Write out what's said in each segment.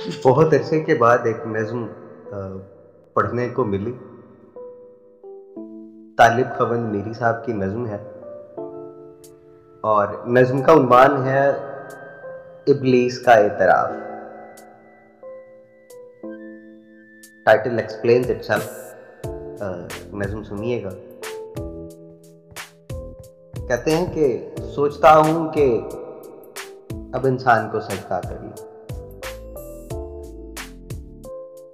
बहुत अरसे के बाद एक नज़्म पढ़ने को मिली। तालिब खवंद मीरी साहब की नज़्म है और नज़्म का उन्वान है इब्लीस का एतराफ़। Title explains itself. नज़्म सुनिएगा। कहते हैं कि सोचता हूँ कि अब इंसान को सजदा कर लूं।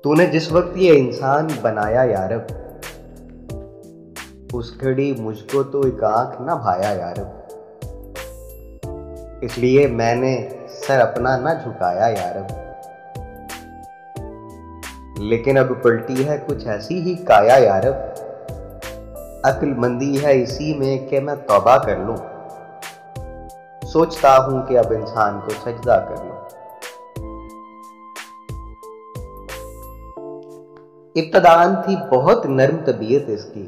तूने जिस वक्त ये इंसान बनाया यारब, उस घड़ी मुझको तो एक आंख न भाया यारब, इसलिए मैंने सर अपना न झुकाया यारब। लेकिन अब पलटी है कुछ ऐसी ही काया यारब, अक्लमंदी है इसी में कि मैं तौबा कर लूं। सोचता हूं कि अब इंसान को सजदा कर लूं। इब्तदान थी बहुत नर्म तबीयत इसकी,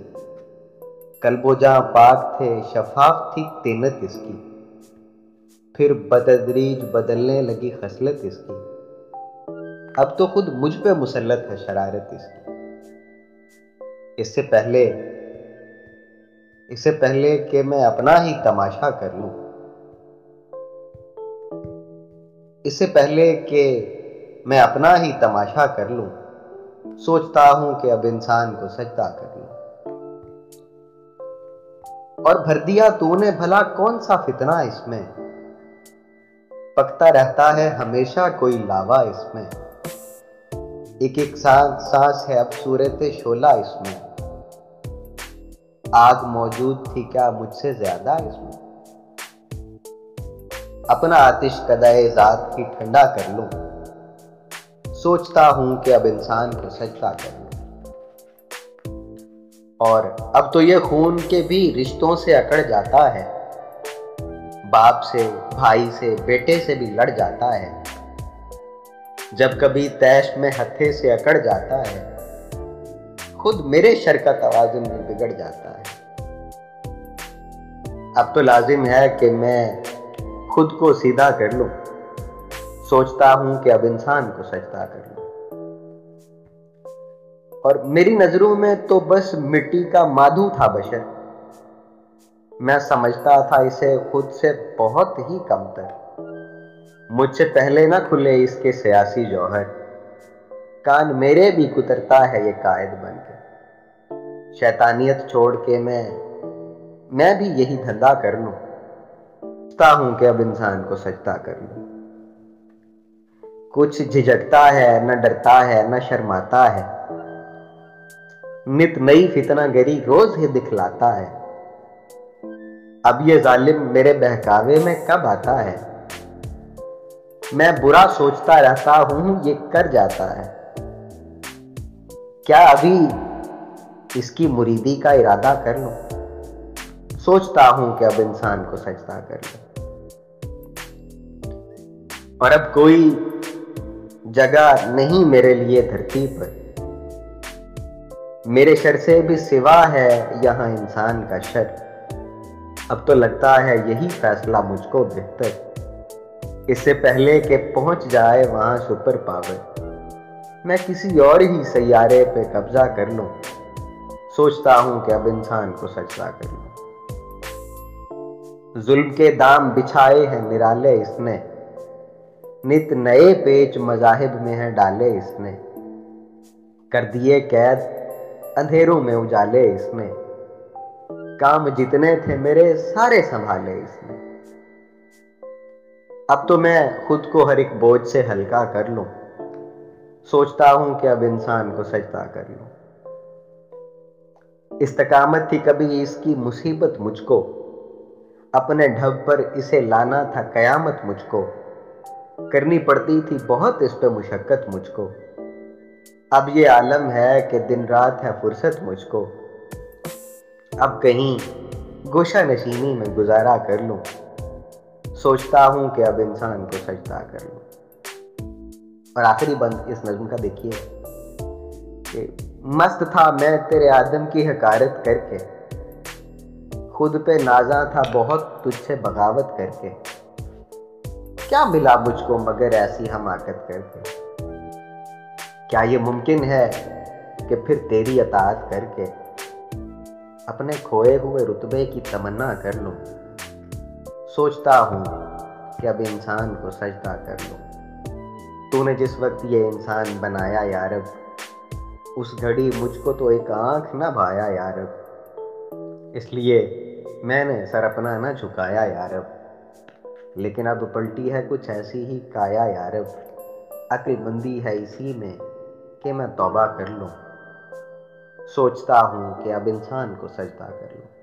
कल्बोजा पाक थे शफाफ थी तिनत इसकी, फिर बतदरीज बदलने लगी खसलत इसकी, अब तो खुद मुझ पे मुसल्लत है शरारत इसकी। इससे पहले इससे पहले कि मैं अपना ही तमाशा कर लूं, इससे पहले कि मैं अपना ही तमाशा कर लूं, सोचता हूं कि अब इंसान को सजदा कर लूं। और भर दिया तूने भला कौन सा फितना इसमें, पकता रहता है हमेशा कोई लावा इसमें, एक एक सांस है अब सूरत शोला इसमें, आग मौजूद थी क्या मुझसे ज्यादा इसमें। अपना आतिश कदाए जात ही ठंडा कर लूं, सोचता हूं कि अब इंसान को सजदा कर लूं। और अब तो ये खून के भी रिश्तों से अकड़ जाता है, बाप से भाई से बेटे से भी लड़ जाता है, जब कभी तैश में हत्थे से अकड़ जाता है, खुद मेरे शर का तवाजुन भी बिगड़ जाता है। अब तो लाजिम है कि मैं खुद को सीधा कर लूं, सोचता हूं कि अब इंसान को सजदा कर लूं। और मेरी नजरों में तो बस मिट्टी का माधु था बशर, मैं समझता था इसे खुद से बहुत ही कमतर, मुझसे पहले ना खुले इसके सियासी जौहर, कान मेरे भी कुतरता है ये कायद बनके। शैतानियत छोड़ के मैं भी यही धंधा कर लूं, सोचता हूं कि अब इंसान को सजदा कर लूं। कुछ झिझकता है न डरता है न शर्माता है, नित नई फितनागरी रोज ही दिखलाता है, अब ये जालिम मेरे बहकावे में कब आता है, मैं बुरा सोचता रहता हूं ये कर जाता है, क्या अभी इसकी मुरीदी का इरादा कर लूं, सोचता हूं कि अब इंसान को सजदा कर लूं। और अब कोई जगह नहीं मेरे लिए धरती पर, मेरे शर से भी सिवा है यहां इंसान का शर, अब तो लगता है यही फैसला मुझको बेहतर, इससे पहले कि पहुंच जाए वहां सुपर पावर, मैं किसी और ही सैयारे पे कब्जा कर लूं, सोचता हूं कि अब इंसान को सजदा कर लूं। जुल्म के दाम बिछाए हैं निराले इसने, नित नए पेच मजाहिब में है डाले इसने, कर दिए कैद अंधेरों में उजाले इसने, काम जितने थे मेरे सारे संभाले इसने, अब तो मैं खुद को हर एक बोझ से हल्का कर लूं, सोचता हूं कि अब इंसान को सजदा कर लूं। इस्तकामत थी कभी इसकी मुसीबत मुझको, अपने ढब पर इसे लाना था कयामत मुझको, करनी पड़ती थी बहुत इस पे मुशक्कत मुझको, अब ये आलम है कि दिन रात है फुर्सत मुझको, अब कहीं गोशा नशीनी में गुजारा कर लूं, सोचता हूं कि अब इंसान को सजदा कर लूं। और आखिरी बंद इस नज़्म का देखिए कि मस्त था मैं तेरे आदम की हकारत करके, खुद पे नाजा था बहुत तुझसे बगावत करके, क्या मिला मुझको मगर ऐसी हमाकत करके, क्या ये मुमकिन है कि फिर तेरी अताअत करके अपने खोए हुए रुतबे की तमन्ना कर लूं? सोचता हूँ कि अब इंसान को सजदा कर लूं। तूने जिस वक्त ये इंसान बनाया यारब, उस घड़ी मुझको तो एक आंख न भाया यारब। इसलिए मैंने सर अपना न झुकाया यारब। लेकिन अब पलटी है कुछ ऐसी ही काया यारब। अक्लमंदी है इसी में कि मैं तौबा कर लूं। सोचता हूँ कि अब इंसान को सजदा कर लूं।